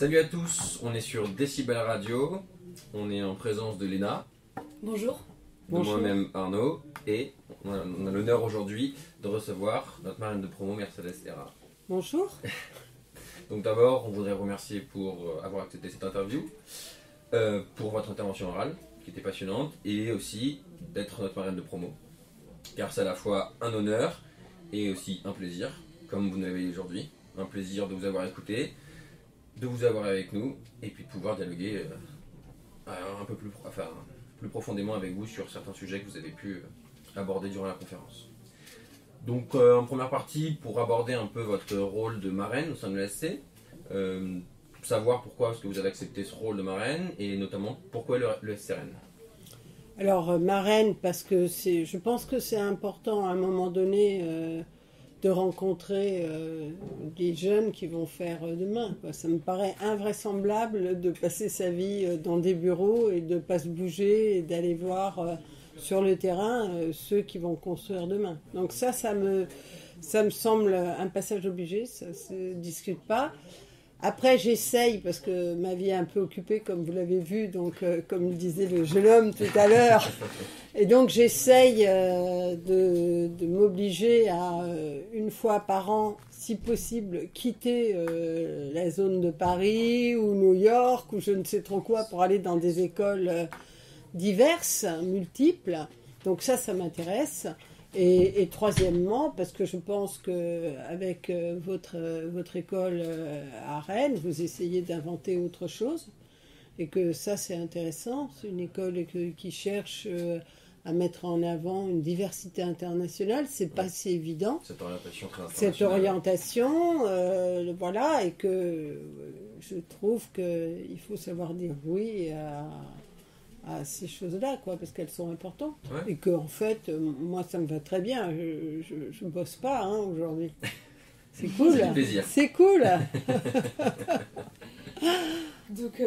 Salut à tous, on est sur Décibel Radio, on est en présence de Léna. Bonjour. De moi-même Arnaud, et on a l'honneur aujourd'hui de recevoir notre marraine de promo Mercedes Hera. Bonjour. Donc d'abord, on voudrait vous remercier pour avoir accepté cette interview, pour votre intervention orale, qui était passionnante, et aussi d'être notre marraine de promo. Car c'est à la fois un honneur et aussi un plaisir, comme vous l'avez aujourd'hui. Un plaisir de vous avoir écouté, de vous avoir avec nous, et puis de pouvoir dialoguer un peu plus profondément avec vous sur certains sujets que vous avez pu aborder durant la conférence. Donc en première partie, pour aborder un peu votre rôle de marraine au sein de l'ESC, savoir pourquoi est-ce que vous avez accepté ce rôle de marraine, et notamment pourquoi le SCRN. Alors marraine, parce que je pense que c'est important à un moment donné de rencontrer des jeunes qui vont faire demain, quoi. Ça me paraît invraisemblable de passer sa vie dans des bureaux et de ne pas se bouger et d'aller voir sur le terrain ceux qui vont construire demain. Donc ça me semble un passage obligé, ça ne se discute pas. Après, j'essaye, parce que ma vie est un peu occupée, comme vous l'avez vu, donc comme disait le jeune homme tout à l'heure, et donc j'essaye de m'obliger à, une fois par an, si possible, quitter la zone de Paris ou New York, ou je ne sais trop quoi, pour aller dans des écoles diverses, multiples. Donc ça m'intéresse. Et troisièmement, parce que je pense qu'avec votre école à Rennes, vous essayez d'inventer autre chose, et que ça c'est intéressant. C'est une école qui cherche à mettre en avant une diversité internationale, c'est pas si évident. Cette orientation très internationale. Cette orientation, voilà, et que je trouve qu'il faut savoir dire oui à ces choses-là, quoi, parce qu'elles sont importantes. Ouais. Et qu'en fait, moi, ça me va très bien. Je bosse pas aujourd'hui. C'est cool. C'est plaisir. C'est cool. Donc,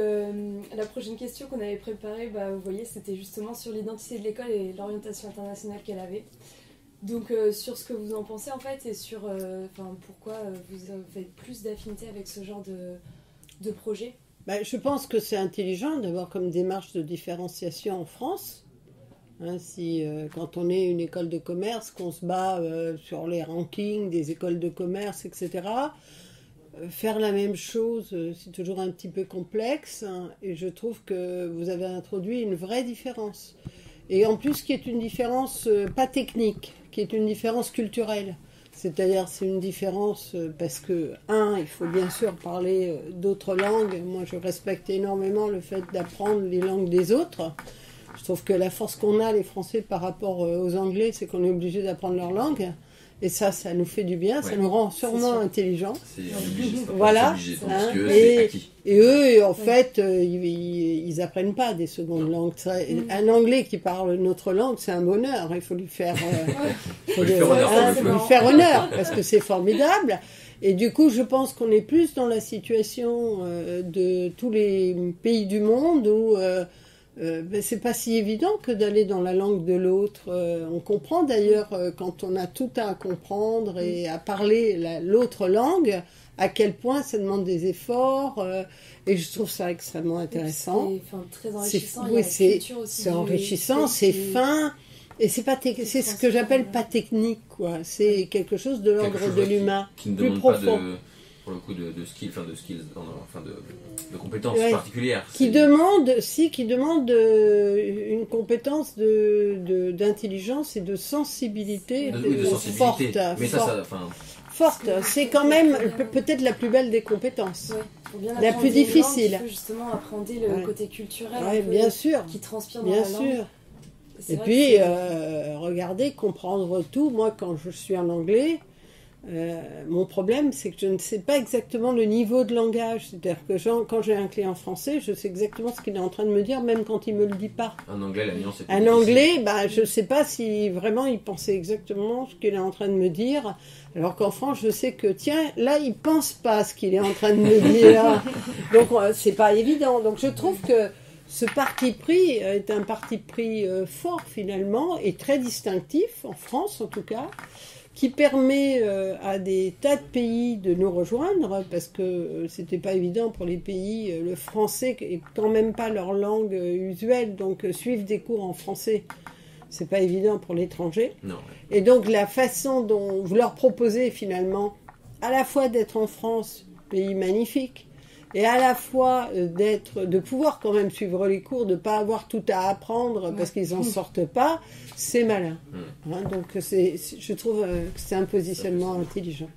la prochaine question qu'on avait préparée, vous voyez, c'était justement sur l'identité de l'école et l'orientation internationale qu'elle avait. Donc, sur ce que vous en pensez, en fait, et sur pourquoi vous avez plus d'affinité avec ce genre de projet. Je pense que c'est intelligent d'avoir comme démarche de différenciation en France. Quand on est une école de commerce, qu'on se bat sur les rankings des écoles de commerce, etc., faire la même chose, c'est toujours un petit peu complexe. Et je trouve que vous avez introduit une vraie différence. Et en plus, qui est une différence pas technique, qui est une différence culturelle. C'est-à-dire, c'est une différence parce que, il faut bien sûr parler d'autres langues. Moi, je respecte énormément le fait d'apprendre les langues des autres. Je trouve que la force qu'on a, les Français, par rapport aux Anglais, c'est qu'on est obligé d'apprendre leur langue. Et ça nous fait du bien, ça nous rend sûrement intelligents. C'est obligé, voilà. Obligé, c'est acquis. Et eux, en fait, ils apprennent pas des secondes langues. Un Anglais qui parle notre langue, c'est un bonheur. Il faut lui faire, honneur, parce que c'est formidable. Et du coup, je pense qu'on est plus dans la situation de tous les pays du monde où c'est pas si évident que d'aller dans la langue de l'autre. On comprend d'ailleurs quand on a tout à comprendre et à parler l'autre langue, à quel point ça demande des efforts, et je trouve ça extrêmement intéressant. C'est très enrichissant. C'est enrichissant, c'est fin, et c'est ce que j'appelle pas technique, quoi. C'est quelque chose de l'ordre de l'humain, qui ne plus demande profond. Pas pour le coup de compétences particulières. Qui demande une compétence d'intelligence et de sensibilité, forte. Mais forte, c'est quand même peut-être la plus belle des compétences, la plus difficile. Il faut justement appréhender le côté culturel bien sûr, qui transpire dans la langue. Et puis, regardez, comprendre tout. Moi, quand je suis en anglais, mon problème, c'est que je ne sais pas exactement le niveau de langage. C'est-à-dire que quand j'ai un client français, je sais exactement ce qu'il est en train de me dire, même quand il ne me le dit pas. En anglais, la nuance est plus difficile. Anglais, je ne sais pas si vraiment il pensait exactement ce qu'il est en train de me dire. Alors qu'en France, je sais que, tiens, là, il ne pense pas ce qu'il est en train de me dire. Donc, c'est pas évident. Donc, je trouve que ce parti pris est un parti pris fort, finalement, et très distinctif, en France, en tout cas, qui permet à des tas de pays de nous rejoindre, parce que c'était pas évident pour les pays, le français est quand même pas leur langue usuelle, donc suivre des cours en français, c'est pas évident pour l'étranger. Non. Et donc la façon dont vous leur proposez finalement, à la fois d'être en France, pays magnifique, et à la fois de pouvoir quand même suivre les cours, de ne pas avoir tout à apprendre parce qu'ils n'en sortent pas, c'est malin. Hein, donc je trouve que c'est un positionnement intelligent.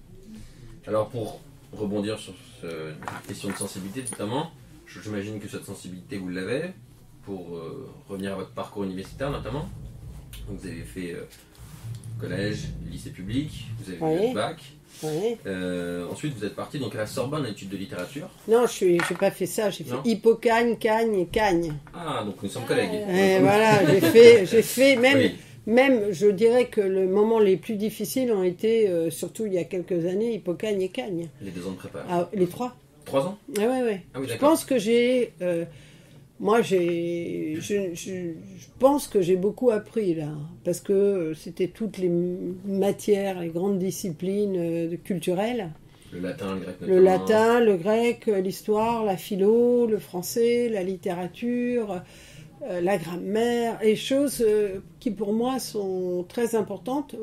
Alors pour rebondir sur cette question de sensibilité notamment, j'imagine que cette sensibilité vous l'avez, pour revenir à votre parcours universitaire notamment. Donc, vous avez fait collège, lycée public, vous avez fait le bac. Oui. Ensuite, vous êtes parti donc à la Sorbonne en études de littérature. Non, je n'ai pas fait ça. J'ai fait Hippocagne, Cagne et Cagne. Ah, donc nous sommes collègues. Et voilà, j'ai fait même, Oui. même, je dirais que les moments les plus difficiles ont été, surtout il y a quelques années, Hippocagne et Cagne. Les 2 ans de prépa. Ah, les 3. 3 ans? Ah, ouais. Ah oui, Je d'accord. pense que je pense que j'ai beaucoup appris là, parce que c'était toutes les matières, les grandes disciplines culturelles. Le latin, le grec Le notamment. latin, le grec, l'histoire, la philo, le français, la littérature, la grammaire, et choses qui pour moi sont très importantes.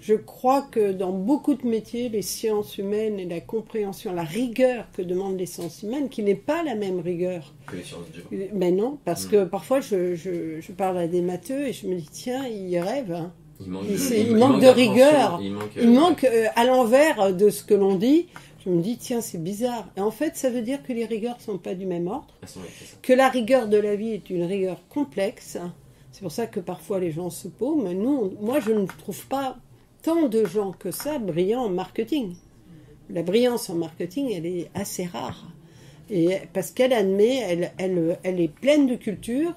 Je crois que dans beaucoup de métiers, les sciences humaines et la compréhension, la rigueur que demandent les sciences humaines, qui n'est pas la même rigueur. Que les sciences dures. Ben non, parce que parfois je parle à des matheux et je me dis, tiens, ils rêvent. Hein. Il manque Il manque de rigueur. Il manque À l'envers de ce que l'on dit. Je me dis, tiens, c'est bizarre. Et en fait, ça veut dire que les rigueurs ne sont pas du même ordre, que la rigueur de la vie est une rigueur complexe. C'est pour ça que parfois les gens se paument. Moi, je ne trouve pas tant de gens que ça brillants en marketing. La brillance en marketing, elle est assez rare. Et parce qu'elle admet, elle est pleine de culture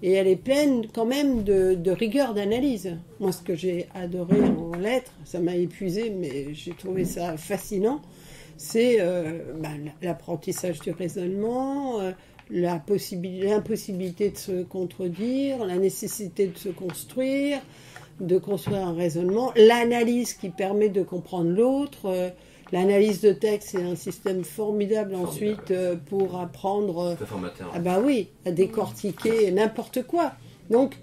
et elle est pleine quand même de rigueur d'analyse. Moi, ce que j'ai adoré en lettres, ça m'a épuisé, mais j'ai trouvé ça fascinant, c'est l'apprentissage du raisonnement, l'impossibilité de se contredire, la nécessité de se construire, de construire un raisonnement, l'analyse qui permet de comprendre l'autre. L'analyse de texte, c'est un système formidable ensuite pour apprendre à décortiquer n'importe quoi. Donc,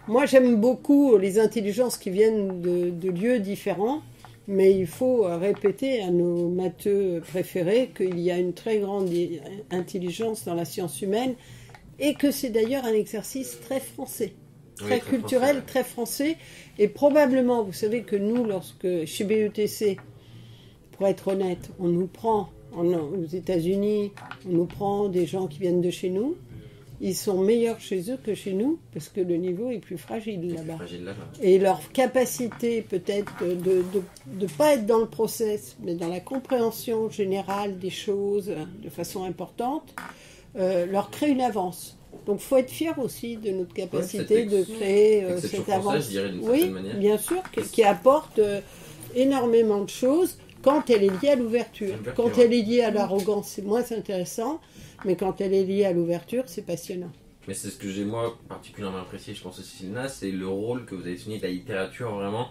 moi j'aime beaucoup les intelligences qui viennent de lieux différents, mais il faut répéter à nos matheux préférés qu'il y a une très grande intelligence dans la science humaine et que c'est d'ailleurs un exercice très français. Très culturel, français, très français. Et probablement, vous savez que nous, chez BETC, pour être honnête, on nous prend, aux États-Unis, on nous prend des gens qui viennent de chez nous. Ils sont meilleurs chez eux que chez nous, parce que le niveau est plus fragile là-bas. Et leur capacité peut-être de ne pas être dans le process, mais dans la compréhension générale des choses de façon importante, leur crée une avance. Donc, il faut être fier aussi de notre capacité de créer cette avance. Je dirais, d'une certaine manière. Bien sûr, qui apporte énormément de choses quand elle est liée à l'ouverture. Quand elle est liée à l'arrogance, c'est moins intéressant, mais quand elle est liée à l'ouverture, c'est passionnant. Mais c'est ce que j'ai, moi, particulièrement apprécié, je pense aussi, Sylna, c'est le rôle que vous avez souligné de la littérature, vraiment.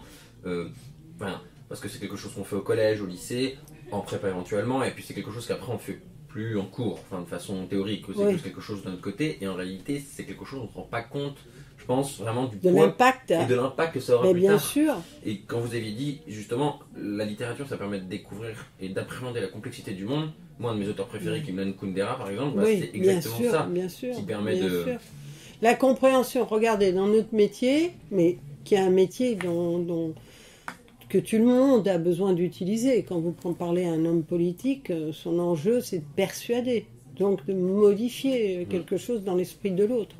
Parce que c'est quelque chose qu'on fait au collège, au lycée, en prépa éventuellement, et puis c'est quelque chose qu'après on fait plus en cours, de façon théorique, c'est plus quelque chose de notre côté, et en réalité c'est quelque chose dont on ne se rend pas compte, je pense, vraiment de l'impact et de l'impact que ça aura plus bien tard. Sûr. Et quand vous aviez dit, justement, la littérature ça permet de découvrir et d'appréhender la complexité du monde, moi un de mes auteurs préférés, Milan Kundera par exemple, c'est exactement qui permet de... Sûr. La compréhension, regardez, dans notre métier, mais qui est un métier que tout le monde a besoin d'utiliser. Quand vous parlez à un homme politique, son enjeu, c'est de persuader, donc de modifier quelque chose dans l'esprit de l'autre.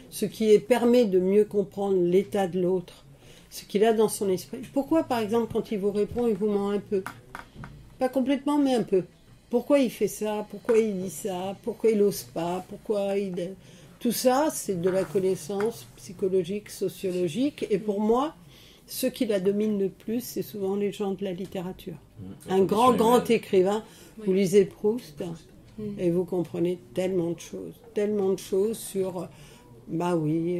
Ce qui permet de mieux comprendre l'état de l'autre, ce qu'il a dans son esprit. Pourquoi, par exemple, quand il vous répond, il vous ment un peu? Pas complètement, mais un peu. Pourquoi il fait ça? Pourquoi il dit ça? Pourquoi il n'ose pas? Tout ça, c'est de la connaissance psychologique, sociologique, et pour moi, ceux qui la dominent le plus, c'est souvent les gens de la littérature. Un grand écrivain, vous lisez Proust, et vous comprenez tellement de choses sur Bah oui,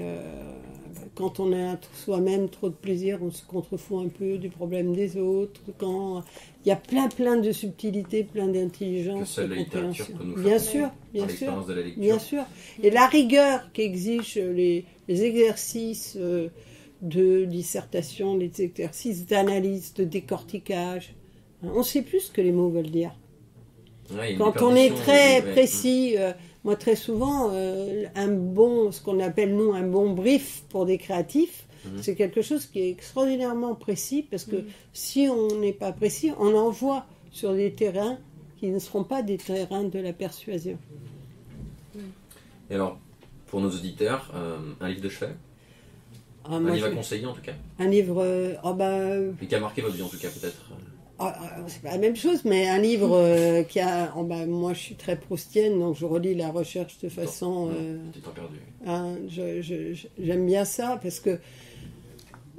quand on a soi-même trop de plaisir, on se contrefout un peu du problème des autres. Quand il y a plein de subtilités, plein d'intelligence. Que seule la littérature peut nous faire Bien sûr, par bien sûr, l'expérience de la lecture. bien sûr. Et la rigueur qu'exigent les exercices de dissertation, les exercices d'analyse, de décortiquage. On sait plus ce que les mots veulent dire. Ouais, une Quand on est déperdition, très ouais. précis, moi très souvent, ce qu'on appelle nous un bon brief pour des créatifs, c'est quelque chose qui est extraordinairement précis parce que si on n'est pas précis, on envoie sur des terrains qui ne seront pas des terrains de la persuasion. Et alors, pour nos auditeurs, un livre de chevet, Ah, un moi, livre à conseiller en tout cas, un livre, et qui a marqué votre vie en tout cas peut-être. c'est pas la même chose, mais un livre qui a. Moi, je suis très proustienne, donc je relis la recherche de façon. Petit temps perdu. J'aime bien ça parce que,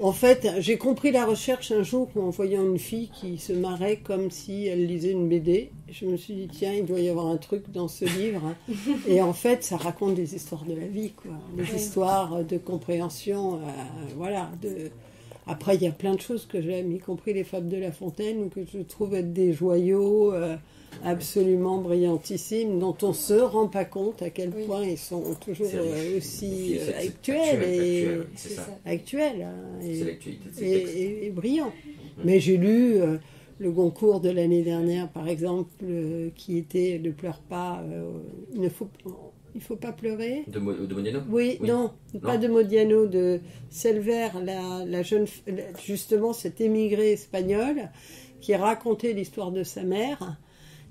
en fait, j'ai compris la recherche un jour en voyant une fille qui se marrait comme si elle lisait une BD. Je me suis dit, tiens, il doit y avoir un truc dans ce livre. Et en fait, ça raconte des histoires de la vie, quoi. Des histoires de compréhension, voilà. Après, il y a plein de choses que j'aime, y compris les fables de La Fontaine, que je trouve être des joyaux absolument brillantissimes, dont on ne se rend pas compte à quel point ils sont toujours aussi actuels. C'est ça. Actuels C'est l'actualité de ces textes. et brillants. Mais j'ai lu le Goncourt de l'année dernière, par exemple, qui était « Ne pleure pas, il ne faut pas pleurer ». De Modiano ? Oui, non, pas de Modiano, de Selver, la jeune, justement cette émigrée espagnole qui racontait l'histoire de sa mère.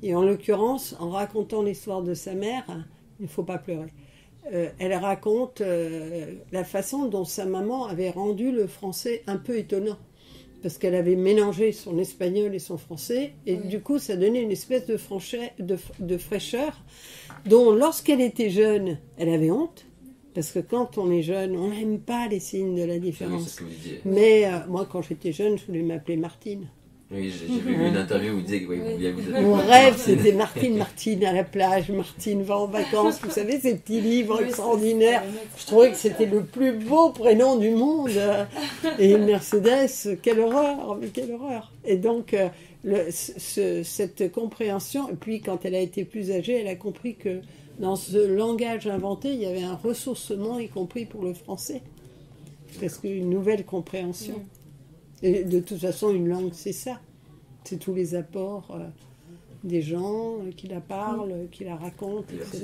Et en l'occurrence, en racontant l'histoire de sa mère, il ne faut pas pleurer. Elle raconte la façon dont sa maman avait rendu le français un peu étonnant. Parce qu'elle avait mélangé son espagnol et son français. Et du coup, ça donnait une espèce de fraîcheur dont, lorsqu'elle était jeune, elle avait honte. Parce que quand on est jeune, on n'aime pas les signes de la différence. C'est ce que vous disiez. Mais moi, quand j'étais jeune, je voulais m'appeler Martine. Oui, j'ai vu une interview où vous disiez que vous Mon rêve, c'était Martine à la plage, Martine va en vacances. Vous savez, ces petits livres extraordinaires. Je trouvais que c'était le plus beau prénom du monde. Et Mercedes, quelle horreur, mais quelle horreur. Et donc, cette compréhension, et puis quand elle a été plus âgée, elle a compris que dans ce langage inventé, il y avait un ressourcement, y compris pour le français. Parce qu'une nouvelle compréhension. Et de toute façon, une langue, c'est ça. C'est tous les apports des gens qui la parlent, qui la racontent, etc.